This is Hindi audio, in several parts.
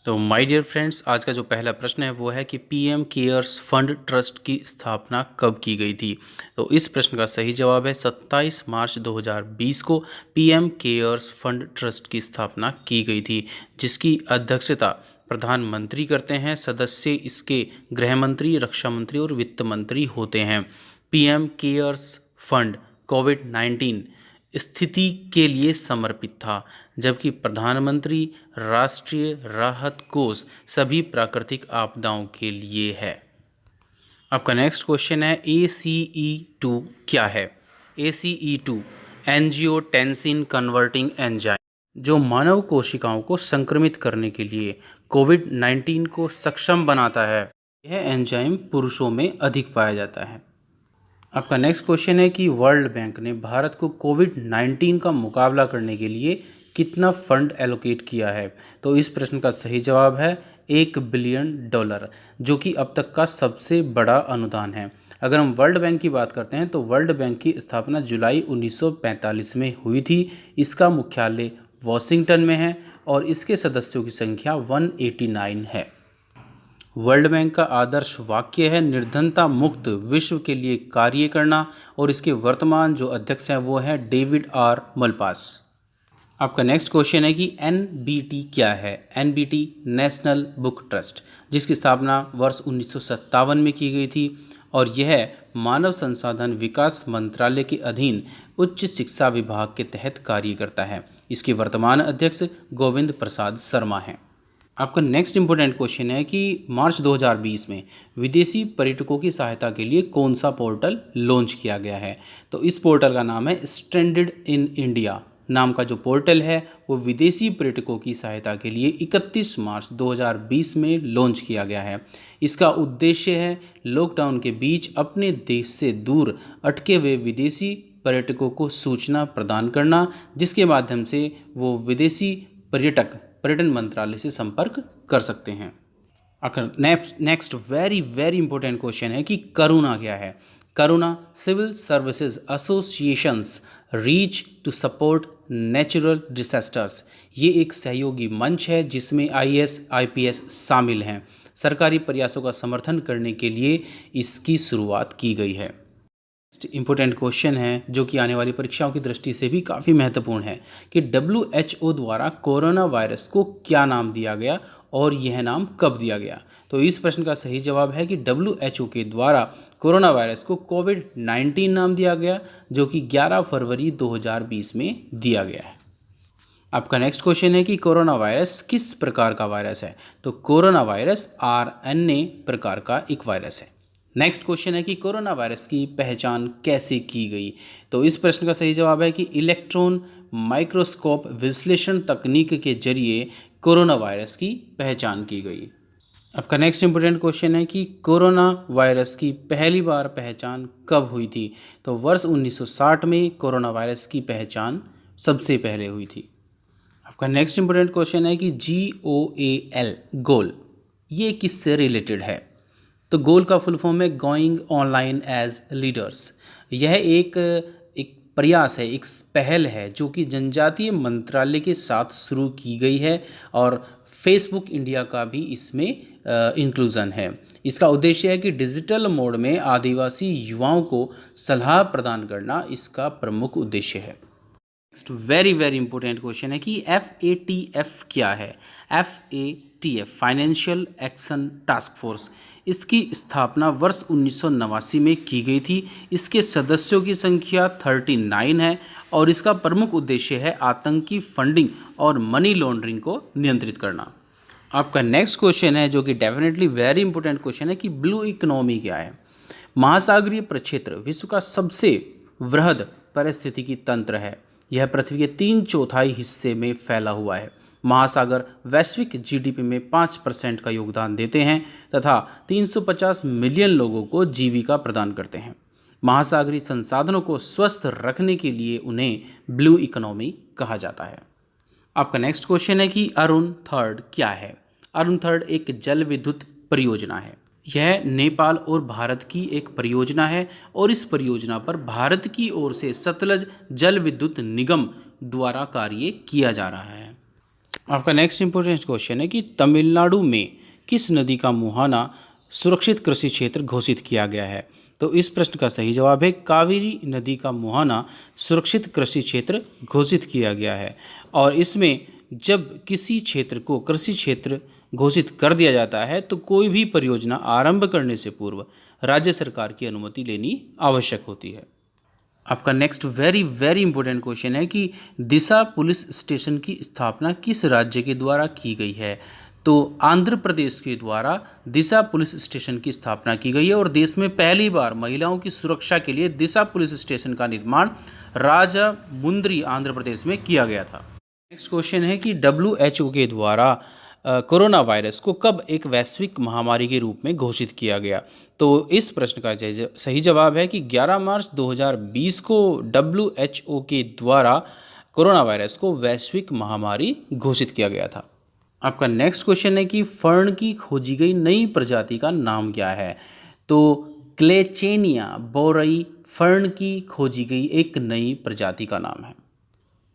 तो माय डियर फ्रेंड्स, आज का जो पहला प्रश्न है वो है कि पीएम केयर्स फंड ट्रस्ट की स्थापना कब की गई थी। तो इस प्रश्न का सही जवाब है 27 मार्च 2020 को पीएम केयर्स फंड ट्रस्ट की स्थापना की गई थी, जिसकी अध्यक्षता प्रधानमंत्री करते हैं। सदस्य इसके गृह मंत्री, रक्षा मंत्री और वित्त मंत्री होते हैं। पीएम केयर्स फंड कोविड-19 स्थिति के लिए समर्पित था, जबकि प्रधानमंत्री राष्ट्रीय राहत कोष सभी प्राकृतिक आपदाओं के लिए है। आपका नेक्स्ट क्वेश्चन है ACE2 क्या है। ACE2 एंजियोटेंसिन कन्वर्टिंग एंजाइम, जो मानव कोशिकाओं को संक्रमित करने के लिए कोविड-19 को सक्षम बनाता है। यह एंजाइम पुरुषों में अधिक पाया जाता है। आपका नेक्स्ट क्वेश्चन है कि वर्ल्ड बैंक ने भारत को कोविड-19 का मुकाबला करने के लिए कितना फंड एलोकेट किया है। तो इस प्रश्न का सही जवाब है $1 बिलियन, जो कि अब तक का सबसे बड़ा अनुदान है। अगर हम वर्ल्ड बैंक की बात करते हैं तो वर्ल्ड बैंक की स्थापना जुलाई 1945 में हुई थी। इसका मुख्यालय वॉशिंगटन में है और इसके सदस्यों की संख्या 189 है। वर्ल्ड बैंक का आदर्श वाक्य है निर्धनता मुक्त विश्व के लिए कार्य करना, और इसके वर्तमान जो अध्यक्ष हैं वो हैं डेविड आर मलपास। आपका नेक्स्ट क्वेश्चन है कि NBT क्या है। NBT नेशनल बुक ट्रस्ट, जिसकी स्थापना वर्ष 1957 में की गई थी, और यह मानव संसाधन विकास मंत्रालय के अधीन उच्च शिक्षा विभाग के तहत कार्य करता है। इसके वर्तमान अध्यक्ष गोविंद प्रसाद शर्मा हैं। आपका नेक्स्ट इंपॉर्टेंट क्वेश्चन है कि मार्च 2020 में विदेशी पर्यटकों की सहायता के लिए कौन सा पोर्टल लॉन्च किया गया है। तो इस पोर्टल का नाम है स्ट्रैंडेड इन इंडिया नाम का जो पोर्टल है वो विदेशी पर्यटकों की सहायता के लिए 31 मार्च 2020 में लॉन्च किया गया है। इसका उद्देश्य है लॉकडाउन के बीच अपने देश से दूर अटके हुए विदेशी पर्यटकों को सूचना प्रदान करना, जिसके माध्यम से वो विदेशी पर्यटन मंत्रालय से संपर्क कर सकते हैं। अगर नेक्स्ट वेरी इंपॉर्टेंट क्वेश्चन है कि करुणा क्या है। Karuna civil services associations reach to support natural disasters, ये एक सहयोगी मंच है जिसमें IAS IPS शामिल हैं। सरकारी प्रयासों का समर्थन करने के लिए इसकी शुरुआत की गई है। इंपॉर्टेंट क्वेश्चन है जो कि आने वाली परीक्षाओं की दृष्टि से भी काफ़ी महत्वपूर्ण है कि WHO द्वारा कोरोना वायरस को क्या नाम दिया गया और यह नाम कब दिया गया। तो इस प्रश्न का सही जवाब है कि WHO के द्वारा कोरोना वायरस को कोविड-19 नाम दिया गया, जो कि 11 फरवरी 2020 में दिया गया है। आपका नेक्स्ट क्वेश्चन है कि कोरोना वायरस किस प्रकार का वायरस है। तो कोरोना वायरस RNA प्रकार का एक वायरस है। नेक्स्ट क्वेश्चन है कि कोरोना वायरस की पहचान कैसे की गई। तो इस प्रश्न का सही जवाब है कि इलेक्ट्रॉन माइक्रोस्कोप विश्लेषण तकनीक के जरिए कोरोना वायरस की पहचान की गई। आपका नेक्स्ट इंपॉर्टेंट क्वेश्चन है कि कोरोना वायरस की पहली बार पहचान कब हुई थी। तो वर्ष 1960 में कोरोना वायरस की पहचान सबसे पहले हुई थी। आपका नेक्स्ट इंपॉर्टेंट क्वेश्चन है कि GOAL गोल, ये किससे रिलेटेड है। तो गोल का फुल फॉर्म है गोइंग ऑनलाइन एज लीडर्स। यह एक प्रयास है, एक पहल है जो कि जनजातीय मंत्रालय के साथ शुरू की गई है, और फेसबुक इंडिया का भी इसमें इंक्लूज़न है। इसका उद्देश्य है कि डिजिटल मोड में आदिवासी युवाओं को सलाह प्रदान करना इसका प्रमुख उद्देश्य है। नेक्स्ट वेरी इंपॉर्टेंट क्वेश्चन है कि FATF क्या है। FATF financial action task force, इसकी स्थापना वर्ष 1989 में की गई थी। इसके सदस्यों की संख्या 39 है, और इसका प्रमुख उद्देश्य है आतंकी फंडिंग और मनी लॉन्ड्रिंग को नियंत्रित करना। आपका नेक्स्ट क्वेश्चन है जो कि डेफिनेटली वेरी इंपॉर्टेंट क्वेश्चन है कि ब्लू इकोनॉमी क्या है। महासागरीय प्रक्षेत्र विश्व का सबसे वृहद पारिस्थितिकी तंत्र है। यह पृथ्वी के 3/4 हिस्से में फैला हुआ है। महासागर वैश्विक GDP में 5% का योगदान देते हैं तथा 350 मिलियन लोगों को जीविका प्रदान करते हैं। महासागरीय संसाधनों को स्वस्थ रखने के लिए उन्हें ब्लू इकोनॉमी कहा जाता है। आपका नेक्स्ट क्वेश्चन है कि अरुण थर्ड क्या है। अरुण थर्ड एक जल विद्युत परियोजना है। यह नेपाल और भारत की एक परियोजना है, और इस परियोजना पर भारत की ओर से सतलज जल विद्युत निगम द्वारा कार्य किया जा रहा है। आपका नेक्स्ट इंपॉर्टेंट क्वेश्चन है कि तमिलनाडु में किस नदी का मुहाना सुरक्षित कृषि क्षेत्र घोषित किया गया है। तो इस प्रश्न का सही जवाब है कावेरी नदी का मुहाना सुरक्षित कृषि क्षेत्र घोषित किया गया है। और इसमें जब किसी क्षेत्र को कृषि क्षेत्र घोषित कर दिया जाता है तो कोई भी परियोजना आरंभ करने से पूर्व राज्य सरकार की अनुमति लेनी आवश्यक होती है। आपका next very very important question है कि दिशा पुलिस स्टेशन की स्थापना किस राज्य के द्वारा की गई है। तो आंध्र प्रदेश के द्वारा दिशा पुलिस स्टेशन की स्थापना की गई है और देश में पहली बार महिलाओं की सुरक्षा के लिए दिशा पुलिस स्टेशन का निर्माण राजामुंद्री आंध्र प्रदेश में किया गया था। नेक्स्ट क्वेश्चन है कि WHO के द्वारा कोरोना वायरस को कब एक वैश्विक महामारी के रूप में घोषित किया गया। तो इस प्रश्न का सही जवाब है कि 11 मार्च 2020 को WHO के द्वारा कोरोना वायरस को वैश्विक महामारी घोषित किया गया था। आपका नेक्स्ट क्वेश्चन है कि फर्न की खोजी गई नई प्रजाति का नाम क्या है। तो ग्लेचेनिया बोरई फर्न की खोजी गई एक नई प्रजाति का नाम है।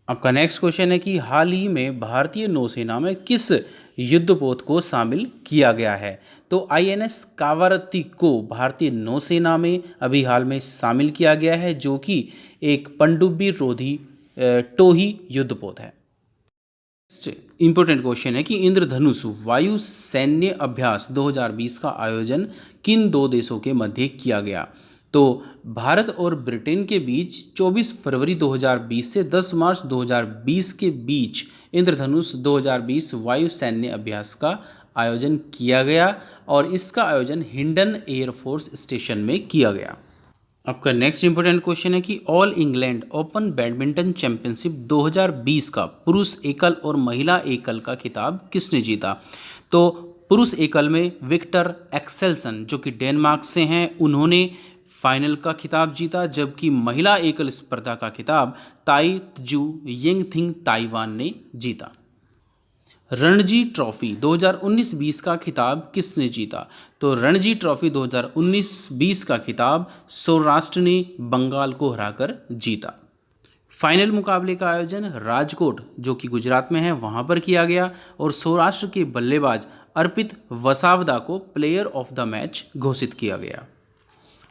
आपका नेक्स्ट क्वेश्चन है कि हाल ही में भारतीय नौसेना में किस युद्धपोत को शामिल किया गया है। तो INS कावारत्ती को भारतीय नौसेना में अभी हाल में शामिल किया गया है जो कि एक पनडुब्बी रोधी टोही युद्धपोत है। इंपॉर्टेंट क्वेश्चन है कि इंद्रधनुष वायु सैन्य अभ्यास 2020 का आयोजन किन दो देशों के मध्य किया गया। तो भारत और ब्रिटेन के बीच 24 फरवरी 2020 से 10 मार्च 2020 के बीच इंद्रधनुष 2020 वायु सैन्य अभ्यास का आयोजन किया गया और इसका आयोजन हिंडन एयरफोर्स स्टेशन में किया गया। आपका नेक्स्ट इंपॉर्टेंट क्वेश्चन है कि all England open badminton championship 2020 का पुरुष एकल और महिला एकल का खिताब किसने जीता। तो पुरुष एकल में विक्टर एक्सेल्सन जो कि डेनमार्क से हैं उन्होंने फाइनल का खिताब जीता, जबकि महिला एकल स्पर्धा का खिताब ताई त्जू यिंगथिंग ताइवान ने जीता। रणजी ट्रॉफी 2019-20 का खिताब किसने जीता। तो रणजी ट्रॉफी 2019-20 का खिताब सौराष्ट्र ने बंगाल को हराकर जीता। फाइनल मुकाबले का आयोजन राजकोट जो कि गुजरात में है वहां पर किया गया और सौराष्ट्र के बल्लेबाज अर्पित वसावदा को प्लेयर ऑफ द मैच घोषित किया गया।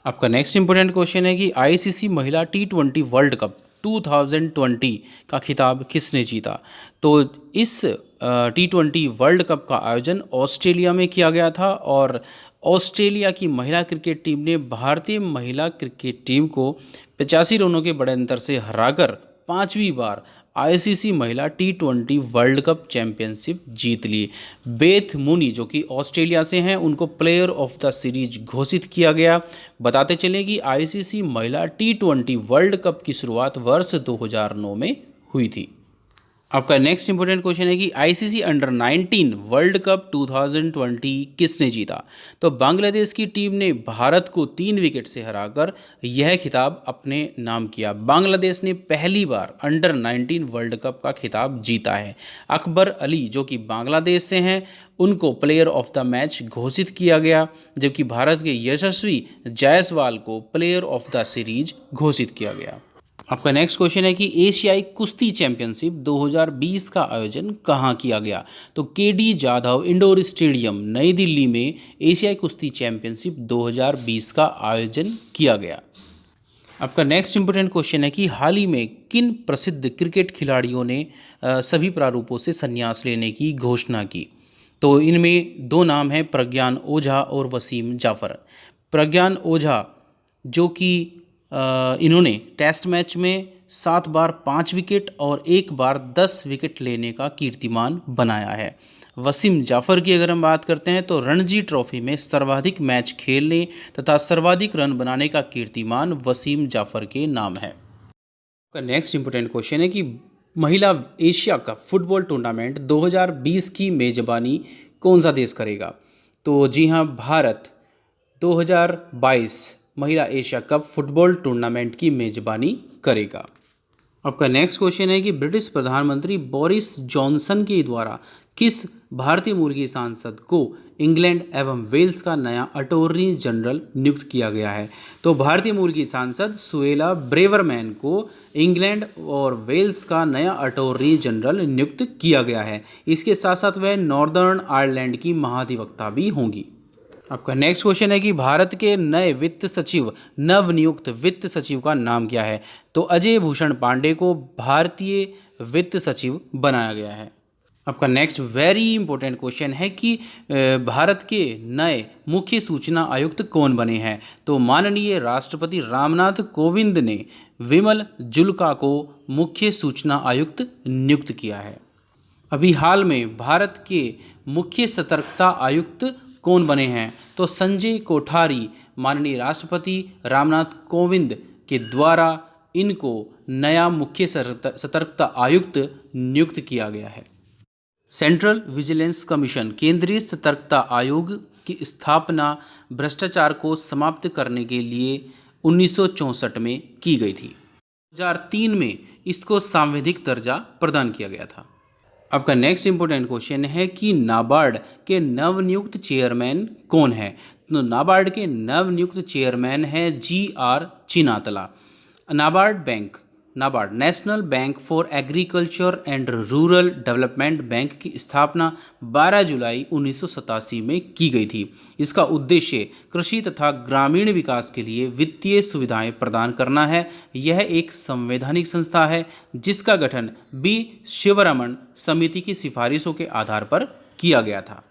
आपका नेक्स्ट इंपॉर्टेंट क्वेश्चन है कि ICC महिला T20 वर्ल्ड कप 2020 का खिताब किसने जीता। तो इस T20 वर्ल्ड कप का आयोजन ऑस्ट्रेलिया में किया गया था और ऑस्ट्रेलिया की महिला क्रिकेट टीम ने भारतीय महिला क्रिकेट टीम को 85 रनों के बड़े अंतर से हराकर 5वीं बार ICC महिला T20 वर्ल्ड कप चैंपियनशिप जीत ली। बेथ मूनी जो कि ऑस्ट्रेलिया से हैं उनको प्लेयर ऑफ द सीरीज घोषित किया गया। बताते चलें कि ICC महिला T20 वर्ल्ड कप की शुरुआत वर्ष 2009 में हुई थी। आपका नेक्स्ट इंपॉर्टेंट क्वेश्चन है कि ICC अंडर 19 वर्ल्ड कप 2020 किसने जीता। तो बांग्लादेश की टीम ने भारत को 3 विकेट से हराकर यह खिताब अपने नाम किया। बांग्लादेश ने पहली बार अंडर 19 वर्ल्ड कप का खिताब जीता है। अकबर अली जो कि बांग्लादेश से हैं उनको प्लेयर ऑफ द मैच घोषित किया गया, जबकि भारत के यशस्वी जायसवाल को प्लेयर ऑफ द सीरीज घोषित किया गया। आपका नेक्स्ट क्वेश्चन है कि एशियाई कुश्ती चैंपियनशिप 2020 का आयोजन कहाँ किया गया। तो KD जाधव इंडोर स्टेडियम नई दिल्ली में एशियाई कुश्ती चैंपियनशिप 2020 का आयोजन किया गया। आपका नेक्स्ट इंपॉर्टेंट क्वेश्चन है कि हाल ही में किन प्रसिद्ध क्रिकेट खिलाड़ियों ने सभी प्रारूपों से संन्यास लेने की घोषणा की। तो इनमें दो नाम हैं प्रज्ञान ओझा और वसीम जाफ़र। प्रज्ञान ओझा जो कि इन्होंने टेस्ट मैच में 7 बार 5 विकेट और 1 बार 10 विकेट लेने का कीर्तिमान बनाया है। वसीम जाफ़र की अगर हम बात करते हैं तो रणजी ट्रॉफी में सर्वाधिक मैच खेलने तथा सर्वाधिक रन बनाने का कीर्तिमान वसीम जाफ़र के नाम है। का नेक्स्ट इंपॉर्टेंट क्वेश्चन है कि महिला एशिया कप फुटबॉल टूर्नामेंट 2020 की मेजबानी कौन सा देश करेगा। तो जी हाँ, भारत 2022 महिला एशिया कप फुटबॉल टूर्नामेंट की मेजबानी करेगा। आपका नेक्स्ट क्वेश्चन है कि ब्रिटिश प्रधानमंत्री बोरिस जॉनसन के द्वारा किस भारतीय मूल की सांसद को इंग्लैंड एवं वेल्स का नया अटॉर्नी जनरल नियुक्त किया गया है? तो भारतीय मूल की सांसद सुएला ब्रेवरमैन को इंग्लैंड और वेल्स का नया अटॉर्नी जनरल नियुक्त किया गया है। इसके साथ साथ वह नॉर्दर्न आयरलैंड की महाधिवक्ता भी होंगी। आपका नेक्स्ट क्वेश्चन है कि भारत के नए वित्त सचिव, नवनियुक्त वित्त सचिव का नाम क्या है? तो अजय भूषण पांडे को भारतीय वित्त सचिव बनाया गया है। आपका नेक्स्ट वेरी इंपॉर्टेंट क्वेश्चन है कि भारत के नए मुख्य सूचना आयुक्त कौन बने हैं? तो माननीय राष्ट्रपति रामनाथ कोविंद ने विमल जुल्का को मुख्य सूचना आयुक्त नियुक्त किया है। अभी हाल में भारत के मुख्य सतर्कता आयुक्त कौन बने हैं? तो संजय कोठारी माननीय राष्ट्रपति रामनाथ कोविंद के द्वारा इनको नया मुख्य सतर्कता आयुक्त नियुक्त किया गया है। सेंट्रल विजिलेंस कमीशन, केंद्रीय सतर्कता आयोग की स्थापना भ्रष्टाचार को समाप्त करने के लिए 1964 में की गई थी। 2003 में इसको सांविधिक दर्जा प्रदान किया गया था। आपका नेक्स्ट इंपॉर्टेंट क्वेश्चन है कि नाबार्ड के नवनियुक्त चेयरमैन कौन है? तो नाबार्ड के नवनियुक्त चेयरमैन है GR Chintala. NABARD national bank for agriculture and rural development bank की स्थापना 12 जुलाई 1987 में की गई थी। इसका उद्देश्य कृषि तथा ग्रामीण विकास के लिए वित्तीय सुविधाएं प्रदान करना है। यह एक संवैधानिक संस्था है जिसका गठन B शिवरमण समिति की सिफारिशों के आधार पर किया गया था।